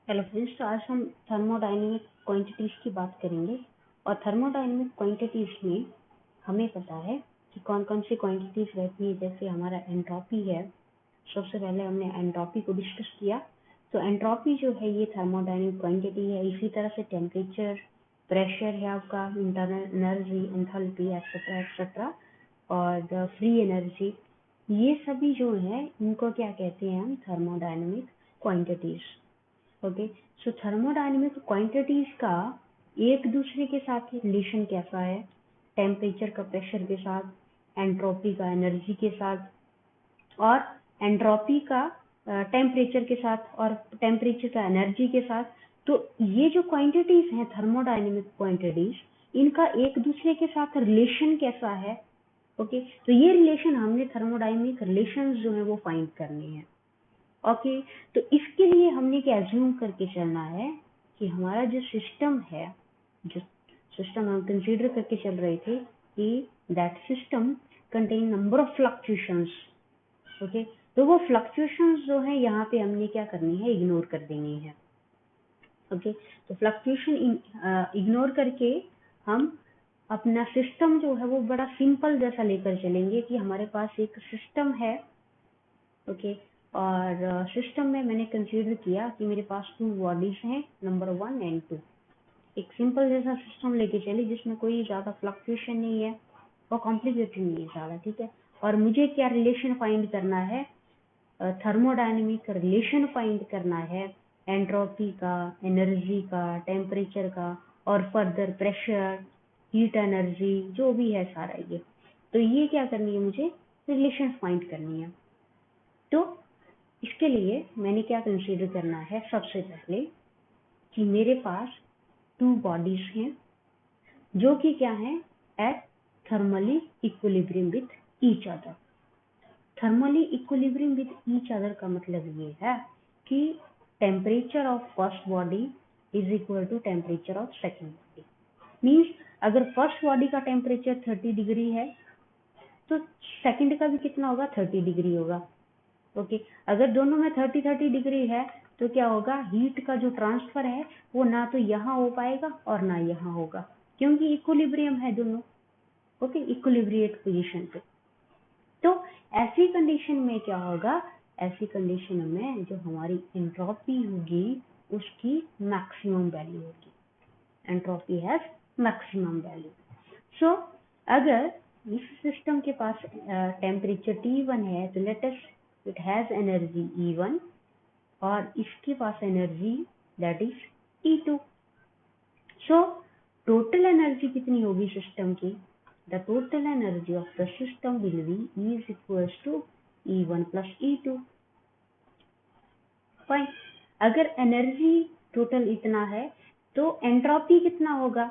Hello friends, तो आज हम थर्मोडायनेमिक क्वांटिटीज की बात करेंगे। और थर्मोडायनेमिक क्वांटिटीज में हमें पता है कि कौन कौन सी क्वांटिटीज रहती है। जैसे हमारा एंट्रोपी है, सबसे पहले हमने एंट्रोपी को डिस्कस किया। तो एंट्रोपी जो है ये थर्मोडायनेमिक क्वांटिटी है। इसी तरह से टेम्परेचर, प्रेशर है आपका, internal energy, enthalpy etcetera etcetera, और फ्री एनर्जी, ये सभी जो है इनको क्या कहते हैं हम, थर्मोडायनेमिक क्वांटिटीज। ओके, सो थर्मोडायनेमिक क्वांटिटीज का एक दूसरे के साथ रिलेशन कैसा है? टेम्परेचर का प्रेशर के साथ, एंट्रोपी का एनर्जी के साथ, और एंट्रोपी का टेम्परेचर के साथ, और टेम्परेचर का एनर्जी के साथ। तो ये जो क्वांटिटीज हैं थर्मोडायनेमिक क्वांटिटीज, इनका एक दूसरे के साथ रिलेशन कैसा है? ओके, तो ये रिलेशन हमने थर्मोडायनेमिक रिलेशंस जो है वो फाइंड करने हैं। ओके, तो इसके लिए हमने क्या एज्यूम करके चलना है कि हमारा जो सिस्टम है, जो सिस्टम हम कंसीडर करके चल रहे थे कि that system contain number of fluctuations. Okay, तो वो फ्लक्चुएशंस जो है यहाँ पे हमने क्या करनी है, इग्नोर कर देनी है। ओके, तो फ्लक्चुएशन इग्नोर करके हम अपना सिस्टम जो है वो बड़ा सिंपल जैसा लेकर चलेंगे कि हमारे पास एक सिस्टम है। ओके, और सिस्टम में मैंने कंसीडर किया कि मेरे पास 2 बॉडीज हैं, नंबर 1 एंड 2। एक सिंपल जैसा सिस्टम लेके चले जिसमें कोई ज़्यादा फ्लक्चुएशन नहीं है और कॉम्प्लिकेटेड नहीं है ज़्यादा, ठीक है। और मुझे क्या रिलेशन फाइंड करना है, थर्मोडायनेमिक रिलेशन फाइंड करना है एंट्रोपी का, एनर्जी का, टेम्परेचर का, और फर्दर प्रेशर, हीट एनर्जी, जो भी है सारा ये। तो ये क्या करनी है, मुझे रिलेशन फाइंड करनी है। तो इसके लिए मैंने क्या कंसीडर करना है, सबसे पहले कि मेरे पास 2 बॉडीज हैं जो कि क्या है, at thermally equilibrium with each other. Thermally equilibrium with each other का मतलब ये है कि temperature of first body is equal to temperature of second body. Means अगर फर्स्ट बॉडी का टेम्परेचर 30 डिग्री है तो सेकेंड का भी कितना होगा, 30 डिग्री होगा। ओके, अगर दोनों में 30 डिग्री है तो क्या होगा, हीट का जो ट्रांसफर है वो ना तो यहाँ हो पाएगा और ना यहाँ होगा, क्योंकि इक्विलिब्रियम है दोनों। ओके, इक्विलिब्रिएट पोजीशन पे। तो ऐसी कंडीशन में क्या होगा, ऐसी कंडीशन में जो हमारी एंट्रोपी होगी उसकी मैक्सिमम वैल्यू होगी। Entropy has maximum value. So अगर इस सिस्टम के पास टेम्परेचर T1 है तो let us it has energy E1, और इसके पास energy that is E2। So total energy कितनी होगी सिस्टम की, the total energy of the system will be is equals to E1 plus E2। Fine, अगर energy total इतना है तो एंट्रोपी कितना होगा,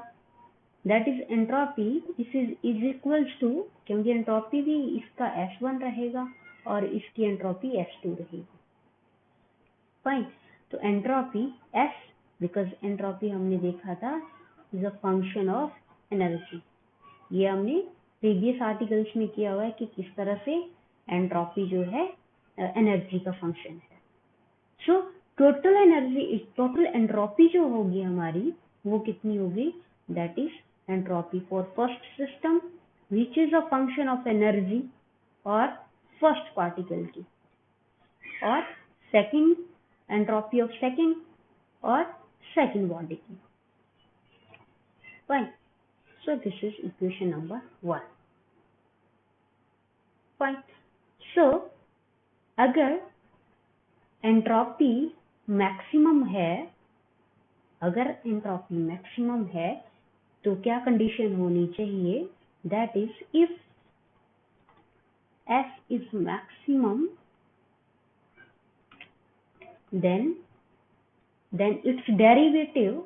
that is entropy is equals to, क्योंकि एंट्रोपी भी इसका S1 रहेगा और इसकी एंट्रोपी S2 रहेगी। फाइन, तो एंट्रोपी S, बिकॉज एंट्रोपी हमने देखा था is a function of energy. ये हमने प्रीवियस आर्टिकल्स में किया हुआ है कि किस तरह से एंट्रोपी जो है एनर्जी का फंक्शन है। So total energy, total entropy जो होगी हमारी वो कितनी होगी, that is entropy for first system which is a function of energy और फर्स्ट पार्टिकल की, और सेकंड एंट्रोपी ऑफ सेकंड और सेकंड बॉडी की। Fine, so this is equation number 1। Fine, so अगर एंट्रोपी मैक्सिमम है, अगर एंट्रोपी मैक्सिमम है तो क्या कंडीशन होनी चाहिए, that is if F is maximum then its derivative,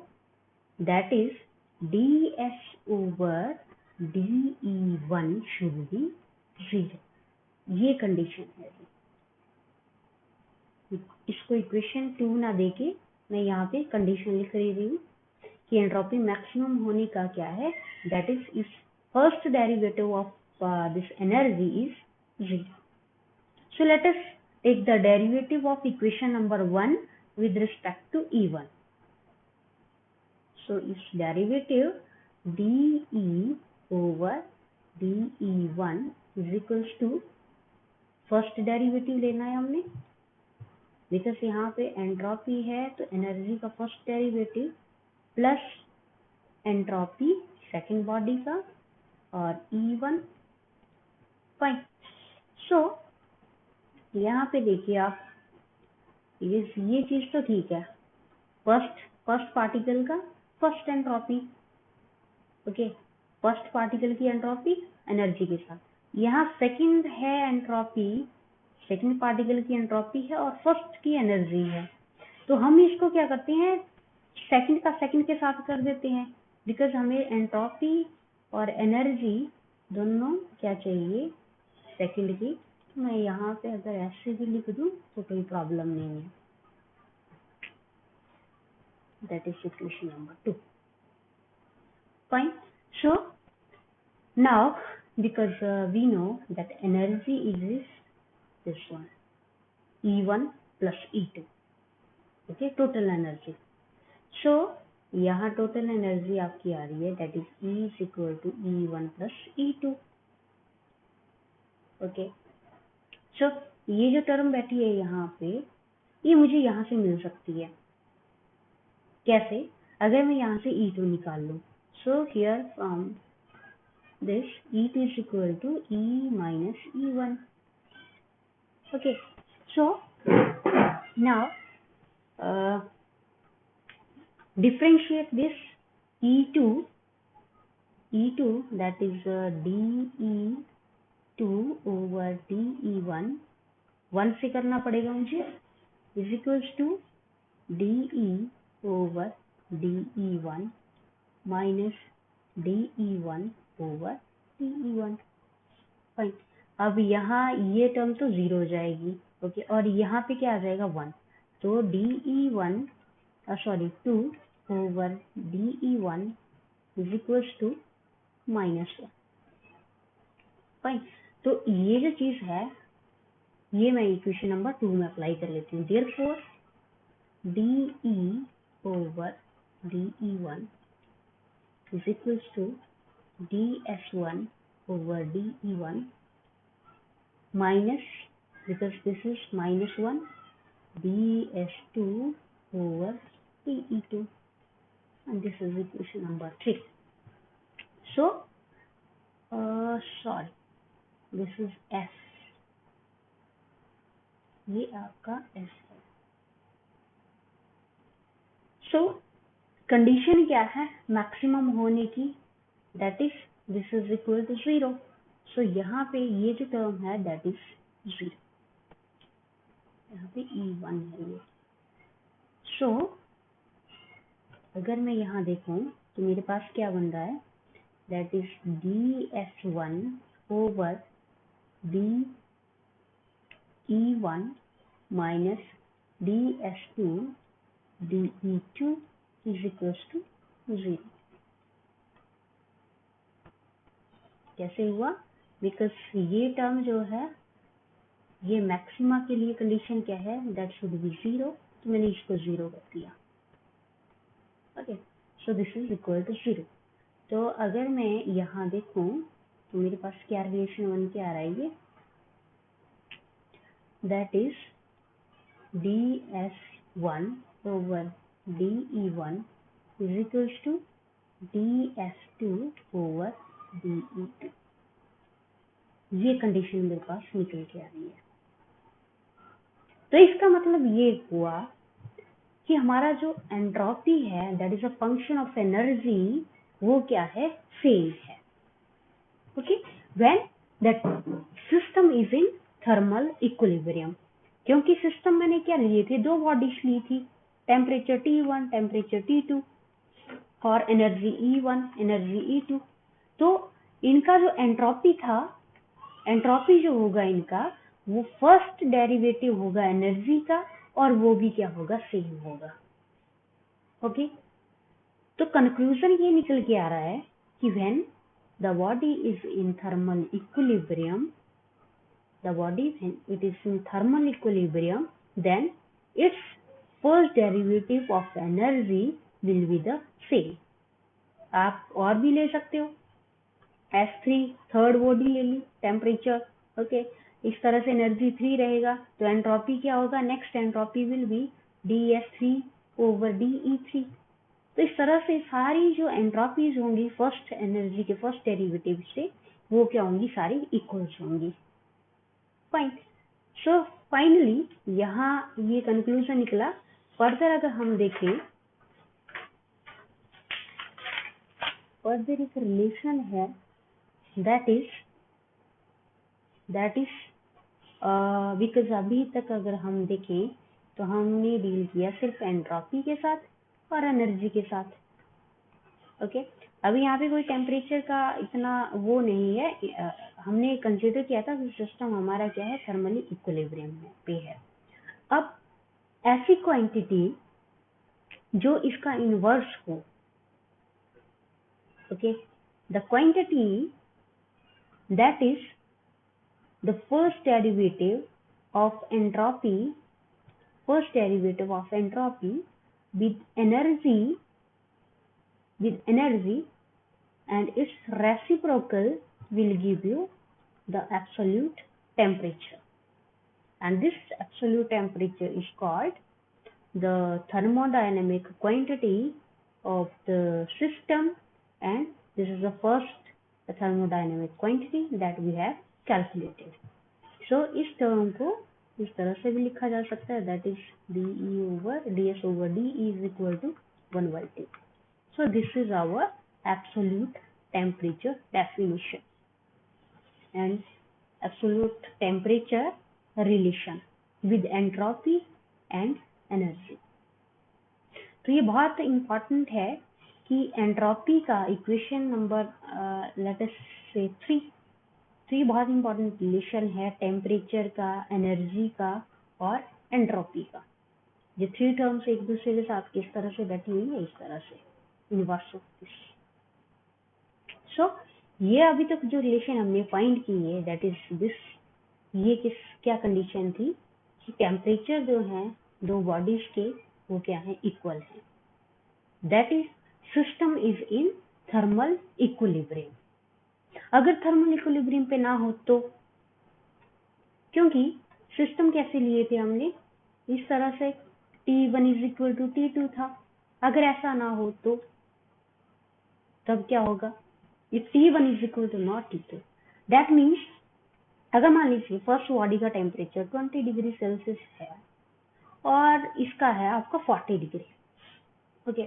that is ds over dE1 should be 0। ये कंडीशन है। इसको इक्वेशन 2 ना देके मैं यहाँ पे कंडीशन लिख रही हूँ कि एंट्रोपी मैक्सिमम होने का क्या है, that is first derivative of this energy is 0। So let us take the derivative of equation number 1 with respect to E1. So its derivative dE over dE1 is equals to, first derivative लेना है हमने, because यहाँ पे entropy है तो energy का first derivative plus entropy second body का और E1 फाइन। सो यहाँ पे देखिए आप, ये चीज तो ठीक है, फर्स्ट पार्टिकल का first entropy, okay, first particle की एंट्रोपी एनर्जी के साथ, यहाँ सेकंड है एंट्रोपी, सेकंड पार्टिकल की एंट्रोपी है और फर्स्ट की एनर्जी है, तो हम इसको क्या करते हैं, सेकंड का सेकंड के साथ कर देते हैं, बिकॉज हमें एंट्रोपी और एनर्जी दोनों क्या चाहिए, सेकंड की। तो मैं यहाँ पे अगर ऐसे भी लिख दूं तो कोई प्रॉब्लम नहीं है। That is equation number 2. Fine. So now, because we know that energy is this one, E1 plus E2, okay, total energy. So यहाँ total energy आपकी आ रही है, that is E is equal to E1 plus E2. Okay. So ये जो term बैठी है यहाँ पे, ये मुझे यहाँ से मिल सकती है। कैसे? अगर मैं यहाँ से E2 निकाल लूँ, so here from this E2 is equal to E minus E1. Okay, so now differentiate this E2 that is dE2 over dE1, 1 से करना पड़ेगा मुझे, is equals to dE over dE1 minus dE1 over dE1. Fine. अब यहाँ ये term तो 0 हो जाएगी, ओके, और यहाँ पे क्या आ जाएगा 1, तो dE1 2 over dE1 is equals to -1. Fine. तो ये जो चीज है ये मैं इक्वेशन नंबर 2 में अप्लाई कर लेती हूँ। Therefore dE over dE1 is equals to ds1 over dE1 minus, because this is -1, ds2 over dE2, and this is equation number 3. So sorry, this is S, ये आपका S है। So condition क्या है maximum होने की, that is this is equal to 0। So यहाँ पे ये जो टर्म है दैट इज 0, यहाँ पे E1 है ये। सो अगर मैं यहाँ देखूं तो मेरे पास क्या बन रहा है, that is ds1 over dE1 minus ds2 dE2 is equals to 0। कैसे हुआ? बिकॉज ये टर्म जो है ये मैक्सिमा के लिए कंडीशन क्या है, दैट शुड बी 0, तो मैंने इसको 0 कर दिया। Okay, so this is equal to 0। तो अगर मैं यहाँ देखूं तो मेरे पास क्या रिलेशन बन के आ रहा है, ये that is ds1 over dE1 is equals to ds2 over dE2। ये कंडीशन मेरे पास निकल के आ रही है। तो इसका मतलब ये हुआ कि हमारा जो एंट्रोपी है that is a function of energy, वो क्या है, सेम है। Okay, when that system is in thermal equilibrium, क्योंकि सिस्टम मैंने क्या लिए थे, 2 बॉडीज ली थी, टेम्परेचर T1 टेम्परेचर T2 और एनर्जी E1 एनर्जी E2। तो इनका जो एंट्रोपी था, एंट्रोपी जो होगा इनका, वो फर्स्ट डेरिवेटिव होगा एनर्जी का और वो भी क्या होगा, सेम होगा। ओके, तो कंक्लूजन ये निकल के आ रहा है कि when the body is in thermal equilibrium, the body when it is in thermal equilibrium, then its first derivative of energy will be the same. आप और भी ले सकते हो, S3 थर्ड बॉडी ले ली, टेम्परेचर, ओके, इस तरह से एनर्जी 3 रहेगा, तो एंट्रोपी क्या होगा, next entropy will be dS3 over dE3। तो इस तरह से सारी जो एंट्रोपीज होंगी फर्स्ट एनर्जी के फर्स्ट डेरिवेटिव से, वो क्या होंगी, सारी इक्वल्स होंगी। फाइन। सो फाइनली यहाँ ये कंक्लूजन निकला। फर्दर अगर हम देखें, फर्दर एक रिलेशन है, दैट इज बिकॉज अभी तक अगर हम देखें तो हमने डील किया सिर्फ एंट्रोपी के साथ और एनर्जी के साथ, ओके। अभी यहाँ पे कोई टेम्परेचर का इतना वो नहीं है, हमने कंसिडर किया था कि सिस्टम हमारा क्या है, थर्मली इक्विलिब्रियम पे है। अब ऐसी क्वांटिटी जो इसका इनवर्स हो, okay, the quantity that is the first derivative of entropy with energy and its reciprocal will give you the absolute temperature, and this absolute temperature is called the thermodynamic quantity of the system, and this is the first thermodynamic quantity that we have calculated. So इस term को इस तरह से भी लिखा जा सकता है, that is ds over d is equal to 1/2. So this is our absolute temperature definition and absolute temperature relation with entropy and energy. तो ये बहुत इम्पोर्टेंट है कि एंट्रोपी का इक्वेशन नंबर लेट अस से 3 बहुत इम्पोर्टेंट रिलेशन है temperature का, एनर्जी का और एंट्रोपी का। ये 3 टर्म्स एक दूसरे के साथ किस तरह से बैठी हुई है, इस तरह से इनवर्स ऑफ दिस। सो ये अभी तक जो रिलेशन हमने फाइंड की है, दैट इज दिस, ये क्या कंडीशन थी कि टेम्परेचर जो है दो बॉडीज के वो क्या है, इक्वल है, that is system is in thermal equilibrium. अगर थर्मल इक्विलिब्रियम पे ना हो तो, क्योंकि सिस्टम कैसे लिए थे हमने, इस तरह से T1 is equal to T2 था। अगर ऐसा ना हो तो तब क्या होगा, if T1 is equal to not T2, that means अगर मान लीजिए फर्स्ट बॉडी का टेम्परेचर 20 डिग्री सेल्सियस है और इसका है आपका 40 degree, okay,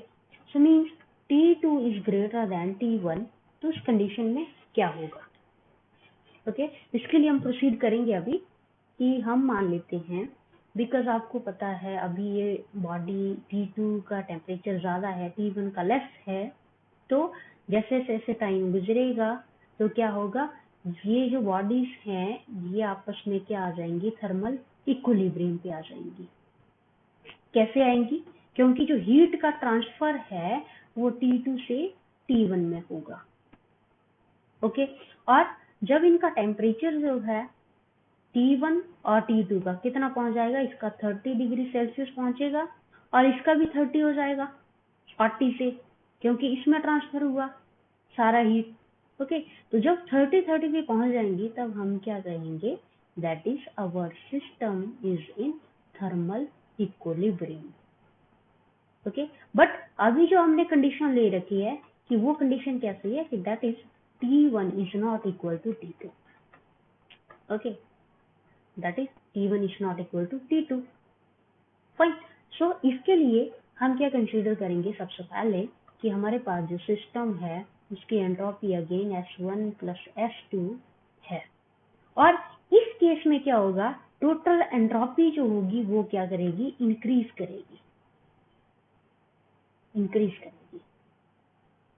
so means T2 is greater than T1, तो उस कंडीशन में क्या होगा, ओके। इसके लिए हम प्रोसीड करेंगे अभी कि हम मान लेते हैं, बिकॉज आपको पता है अभी ये बॉडी T2 का टेम्परेचर ज़्यादा है, T1 का लेस है, तो जैसे जैसे टाइम गुजरेगा तो क्या होगा, ये जो बॉडीज हैं ये आपस में क्या आ जाएंगी, थर्मल इक्विलिब्रियम पे आ जाएंगी। कैसे आएंगी, क्योंकि जो हीट का ट्रांसफर है वो T2 से T1 में होगा, ओके। और जब इनका टेम्परेचर जो है T1 और T2 का कितना पहुंच जाएगा, इसका 30 डिग्री सेल्सियस पहुंचेगा और इसका भी 30 हो जाएगा 40 से, क्योंकि इसमें ट्रांसफर हुआ सारा हीट, ओके। तो जब 30 पे पहुंच जाएंगी तब हम क्या कहेंगे, that is our system is in thermal equilibrium, okay. But अभी जो हमने कंडीशन ले रखी है कि वो कंडीशन कैसी है कि that is T1 is not equal to T2, okay, that is T1 is not equal to T2, fine। so इसके लिए हम क्या कंसीडर करेंगे, सबसे पहले कि हमारे पास जो सिस्टम है उसकी entropy again S1 plus S2 है, और इस केस में क्या होगा, टोटल एंट्रोपी जो होगी वो क्या करेगी, इंक्रीज करेगी,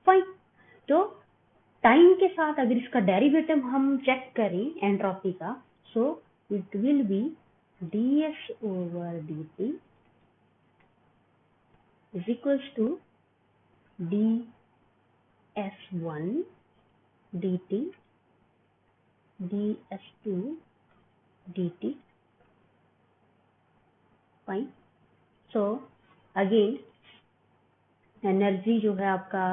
फाइन। तो टाइम के साथ अगर इसका डेरिवेटिव हम चेक करें एंट्रोपी का, सो it will be ds over dt is equals to ds1 dt ds2 dt, fine। So again energy जो है आपका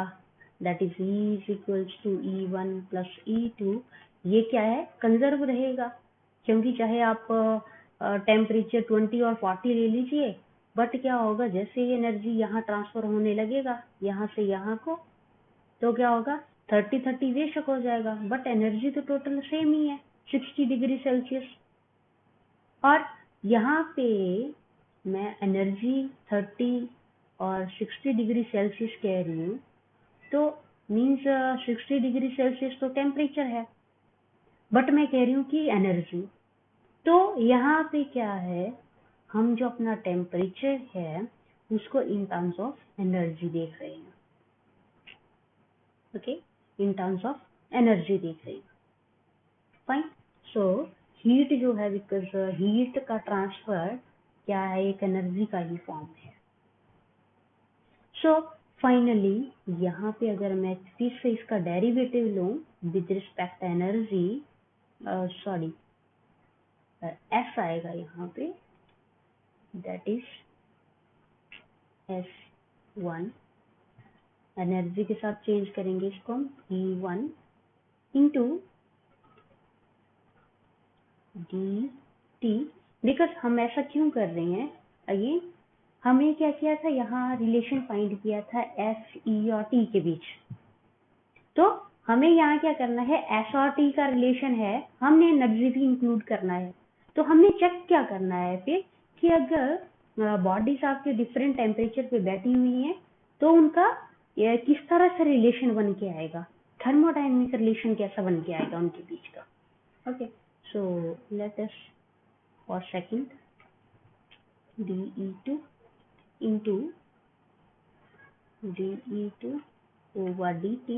that is E is equals to E1 plus E2, ये क्या है, कंजर्व रहेगा, क्योंकि चाहे आप टेम्परेचर 20 और 40 ले लीजिए, बट क्या होगा, जैसे ही एनर्जी यहाँ ट्रांसफर होने लगेगा यहाँ से यहाँ को, तो क्या होगा, 30 बेशक हो जाएगा, बट एनर्जी तो टोटल सेम ही है 60 डिग्री सेल्सियस। और यहाँ पे मैं एनर्जी 30 और 60 डिग्री सेल्सियस कह रही हूँ, तो मीन्स 60 डिग्री सेल्सियस तो टेम्परेचर है, बट मैं कह रही हूँ कि एनर्जी, तो यहाँ पे क्या है, हम जो अपना टेम्परेचर है उसको इन टर्म्स ऑफ एनर्जी देख रहे हैं, okay, in terms of energy देख रहे हैं, फाइन। सो हीट जो है, बिकॉज हीट का ट्रांसफर क्या है, एक एनर्जी का ही फॉर्म है। सो फाइनली यहाँ पे अगर मैं फिर से इसका डेरिवेटिव लूँ with respect energy, sorry S आएगा यहाँ पे, दैट इज S1, एनर्जी के साथ चेंज करेंगे इसको हम, E1 इंटू dt, बिकॉज हम ऐसा क्यों कर रहे हैं, अगेन हमें क्या किया था, यहाँ रिलेशन फाइंड किया था S, E और T के बीच, तो हमें यहाँ क्या करना है, S और T का रिलेशन है, हमने एनर्जी भी इंक्लूड करना है, तो हमने चेक क्या करना है फिर कि अगर बॉडीज आपके डिफरेंट टेम्परेचर पे बैठी हुई हैं तो उनका किस तरह से रिलेशन बन के आएगा, थर्मोडायनेमिक रिलेशन कैसा बन के आएगा उनके बीच का, okay. So let us for second dE2 into dE2 over dt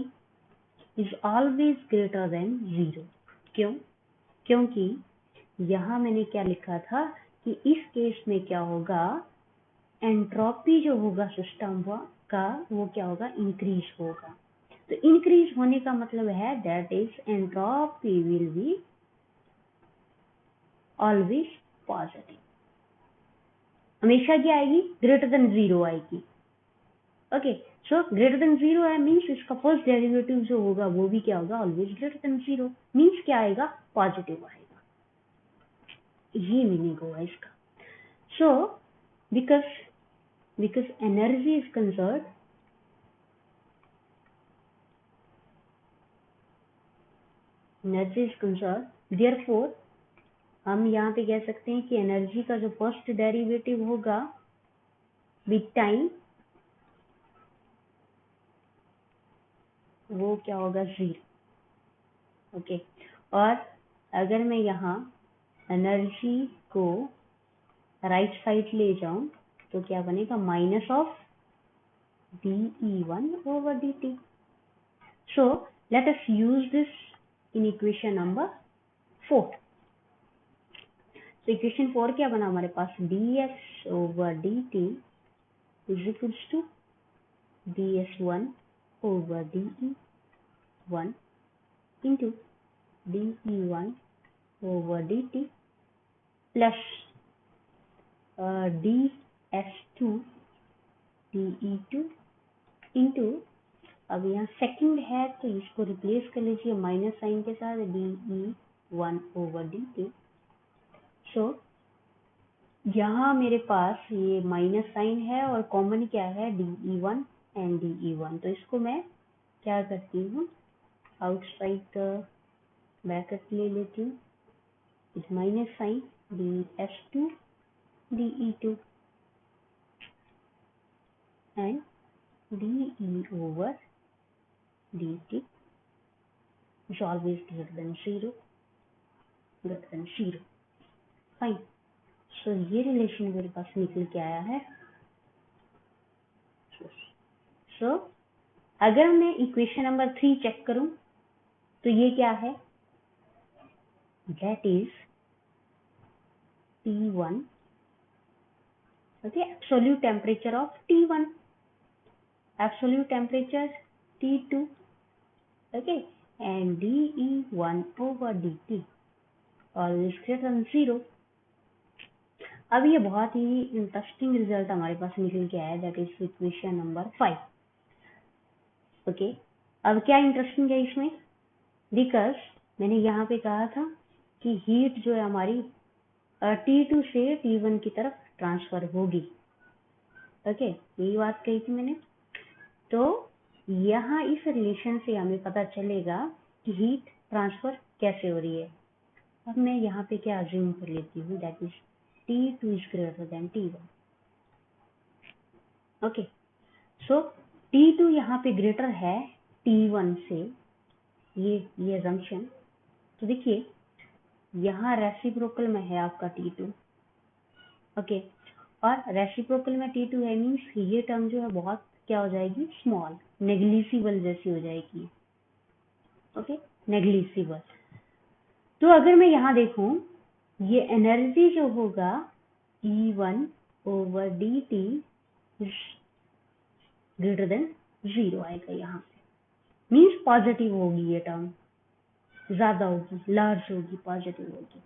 is always greater than 0, क्यों, क्योंकि यहाँ मैंने क्या लिखा था कि इस केस में क्या होगा, एंट्रोपी जो होगा सिस्टम का वो क्या होगा, इंक्रीज होगा, तो इंक्रीज होने का मतलब है that is entropy will be always positive, हमेशा क्या आएगी, ग्रेटर देन 0 आएगी, ओके। सो ग्रेटर देन 0 है मीन्स इसका फर्स्ट डेरिवेटिव जो होगा वो भी क्या होगा, ऑलवेज ग्रेटर देन 0, मीन्स क्या आएगा, पॉजिटिव आएगा, ये मीनिंग होगा इसका। सो because energy is conserved, therefore हम यहाँ पे कह सकते हैं कि एनर्जी का जो फर्स्ट डेरिवेटिव होगा विद टाइम वो क्या होगा, 0, ओके। और अगर मैं यहाँ एनर्जी को राइट साइड ले जाऊं तो क्या बनेगा, minus of dE1 over dt. So let us use this in equation number 4. So equation 4 क्या बना हमारे पास, ds over dt is equals to ds1 over dE1 into dE1 over dt plus ds2 dE2 into, अब यहाँ second है तो इसको replace कर लीजिए माइनस साइन के साथ, dE1 over dt। सो यहाँ मेरे पास ये माइनस साइन है और कॉमन क्या है, dE1 एंड dE1, तो इसको मैं क्या करती हूँ, आउटसाइड ब्रैकेट ले लेती हूँ, इस माइनस साइन ds2 dE2 एंड dE over dt is always greater than 0, fine. So ये रिलेशन मेरे पास निकल के आया है। सो अगर मैं इक्वेशन नंबर 3 चेक करूं तो ये क्या है, that is T1, okay, absolute temperature of T1, absolute temperature T2, okay, and dE1 over dt always greater than 0। अब ये बहुत ही इंटरेस्टिंग रिजल्ट हमारे पास निकल के आया, that is equation number 5। Okay, अब क्या इंटरेस्टिंग है इसमें, बिकॉज मैंने यहाँ पे कहा था कि हीट जो है हमारी T2 से T1 की तरफ ट्रांसफर होगी। ओके, यही बात कही थी मैंने। तो यहाँ इस रिलेशन से हमें पता चलेगा कि हीट ट्रांसफर कैसे हो रही है। अब मैं यहाँ पे क्या अज्यूम कर लेती हूँ, that is T2 is greater than T1। Okay, so T2 यहाँ पे ग्रेटर है T1 से, ये assumption। तो देखिए यहाँ रेसिप्रोकल में है आपका T2। ओके, और रेसिप्रोकल में T2 है मीन्स ये टर्म जो है बहुत क्या हो जाएगी, स्मॉल, नेग्लिजिबल जैसी हो जाएगी। Okay, negligible. तो अगर मैं यहाँ देखूं, ये एनर्जी जो होगा E1 over dt greater than 0 आएगा यहाँ पे, मीन्स पॉजिटिव होगी, ये टर्म ज्यादा होगी, लार्ज होगी, पॉजिटिव होगी।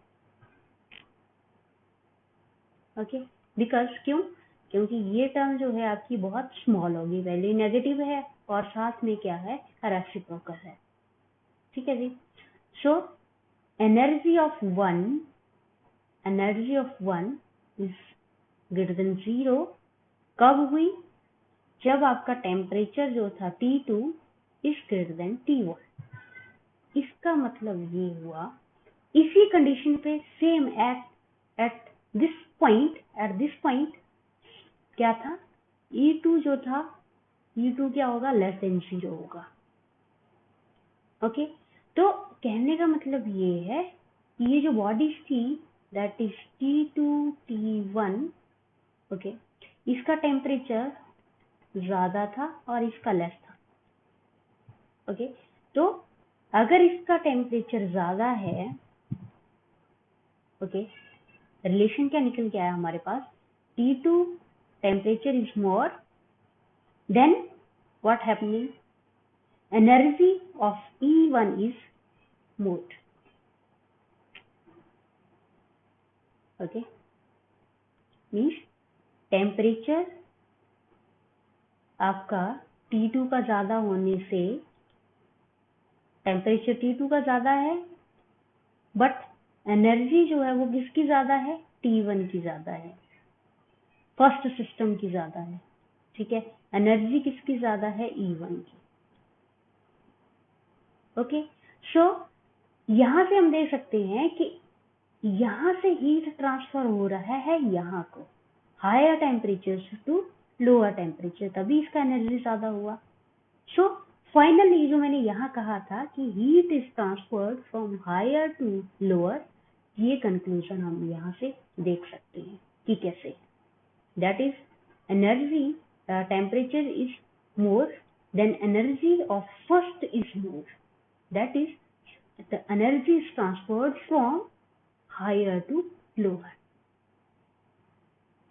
ओके, बिकॉज क्योंकि ये टर्म जो है आपकी बहुत स्मॉल होगी, वैल्यू नेगेटिव है और साथ में क्या है, रेसिप्रोकल है। ठीक है जी। So energy of one is greater than 0 कब हुई, जब आपका टेम्परेचर जो था T2 is greater than T1। इसका मतलब ये हुआ, इसी कंडीशन पे सेम एट दिस पॉइंट क्या था, E2 जो था, E2 क्या होगा, लेस देन 0 होगा। ओके, तो कहने का मतलब ये है कि ये जो बॉडीज थी, that is T2 T1, okay, इसका टेम्परेचर ज्यादा था और इसका लेस था। ओके, तो अगर इसका टेम्परेचर ज्यादा है, ओके, रिलेशन क्या निकल के आया हमारे पास, T2 temperature is more then what happening, energy of E1 is more. Okay, means temperature आपका T2 का ज्यादा होने से, टेम्परेचर T2 का ज्यादा है, बट एनर्जी जो है वो किसकी ज्यादा है, T1 की ज्यादा है, फर्स्ट सिस्टम की ज्यादा है। ठीक है, एनर्जी किसकी ज्यादा है, E1 की। ओके, सो यहाँ से हम देख सकते हैं कि यहाँ से हीट ट्रांसफर हो रहा है यहाँ को, higher temperature to lower temperature, तभी इसका एनर्जी ज्यादा हुआ। सो फाइनली जो मैंने यहाँ कहा था कि heat is transferred from higher to lower, ये कंक्लूजन हम यहाँ से देख सकते हैं कि कैसे, that is energy temperature is more than energy of first is more, that is the energy is transferred from higher to lower.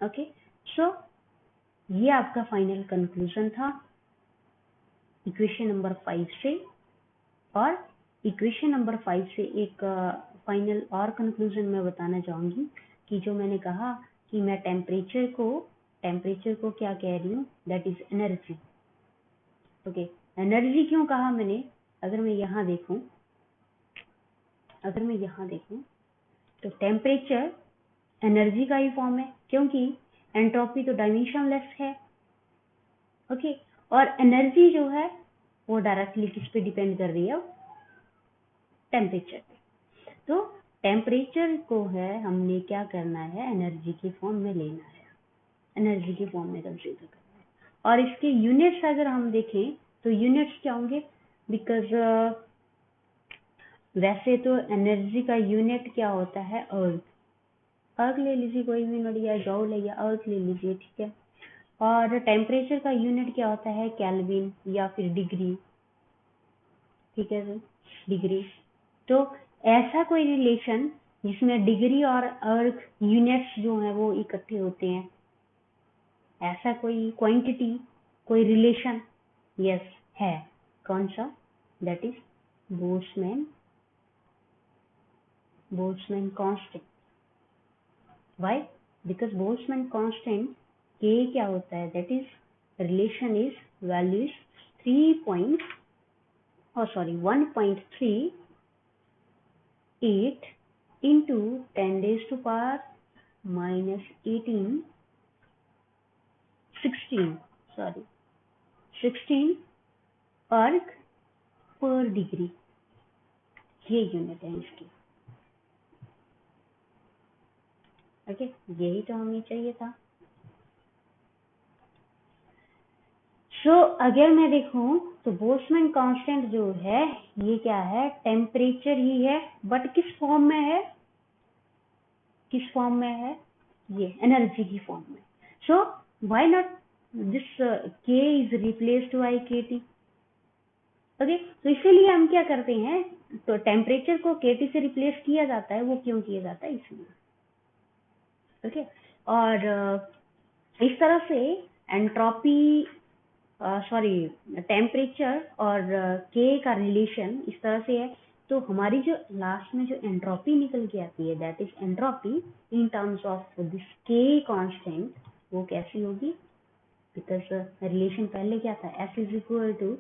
Okay, so ये आपका फाइनल कंक्लूजन था इक्वेशन नंबर 5 से। और इक्वेशन नंबर 5 से एक फाइनल और conclusion मैं बताना चाहूंगी कि जो मैंने कहा कि मैं टेम्परेचर को क्या कह रही हूँ, that is energy. Okay, energy क्यों कहा मैंने, अगर मैं यहाँ देखूं तो टेम्परेचर एनर्जी का ही फॉर्म है, क्योंकि एंट्रोपी तो डायमेंशनलेस है। ओके, और एनर्जी जो है वो डायरेक्टली किस पे डिपेंड कर रही है, टेम्परेचर पे। तो टेम्परेचर को है हमने क्या करना है, एनर्जी के फॉर्म में लेना है, एनर्जी के फॉर्म में कंसीडर करना है। और इसके यूनिट्स अगर हम देखें तो यूनिट्स क्या होंगे, बिकॉज वैसे तो एनर्जी का यूनिट क्या होता है, अर्थ ले लीजिए, कोई भी यूनिट, या जॉल है या अर्थ ले लीजिए, ठीक है। और टेम्परेचर का यूनिट क्या होता है, केल्विन या फिर डिग्री, ठीक है सर, डिग्री। तो ऐसा कोई रिलेशन जिसमें डिग्री और अर्थ यूनिट्स जो है वो इकट्ठे होते हैं, ऐसा कोई क्वांटिटी, कोई रिलेशन, यस है। कौन सा, that is Boltzmann constant. Why? because Boltzmann constant K क्या होता है, that is relation is value is 1.38 into 10 raised to power minus 16 अर्ग पर डिग्री, ये यूनिट है इसकी। ओके, यही तो हमें चाहिए था। अगर मैं देखूं तो बोल्ट्जमैन कांस्टेंट जो है ये क्या है, टेम्परेचर ही है, बट किस फॉर्म में है, ये एनर्जी की फॉर्म में। So why not this K is replaced by KT. Okay, तो इसीलिए हम क्या करते हैं, तो टेम्परेचर को केटी से रिप्लेस किया जाता है, वो क्यों किया जाता है इसलिए। ओके, और इस तरह से एंट्रोपी टेम्परेचर और के का रिलेशन इस तरह से है। तो हमारी जो लास्ट में जो एंट्रोपी निकल के आती है, that is entropy in terms of this के कांस्टेंट, वो कैसी होगी, बिकॉज रिलेशन पहले क्या था, एस इज इक्वल टू,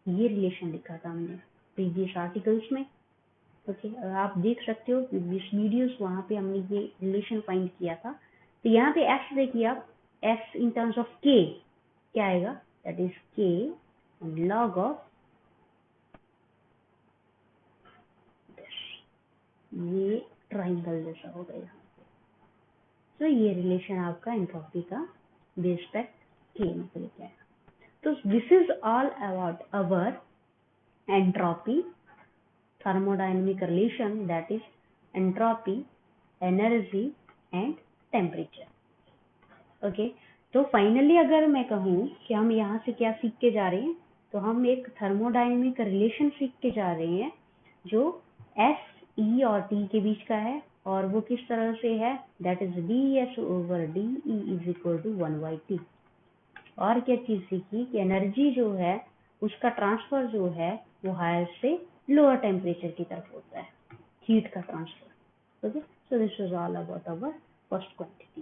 ये रिलेशन लिखा था हमने प्रीवियस आर्टिकल्स में। ओके, आप देख सकते हो प्रीवियस वीडियोस, वहां पे हमने ये रिलेशन फाइंड किया था। तो यहाँ पे एस देखिए आप, एस इन टर्म्स ऑफ के क्या आएगा, दैट इज के लॉग ऑफ ये ट्राइंगल जैसा हो गया। तो ये रिलेशन आपका एंट्रोपी का रिस्पेक्ट के निकल के आएगा। तो this is all about our entropy thermodynamic relation, that is entropy, energy and temperature. Okay, तो फाइनली अगर मैं कहूँ कि हम यहाँ से क्या सीख के जा रहे हैं, तो हम एक थर्मोडायनेमिक रिलेशन सीख के जा रहे हैं जो एस, ई और टी के बीच का है, और वो किस तरह से है, that is D S over D E is equal to 1/T। और क्या चीज सीखी कि एनर्जी जो है उसका ट्रांसफर जो है वो हायर से लोअर टेम्परेचर की तरफ होता है, हीट का transfer. Okay, so this is all about our first quantity.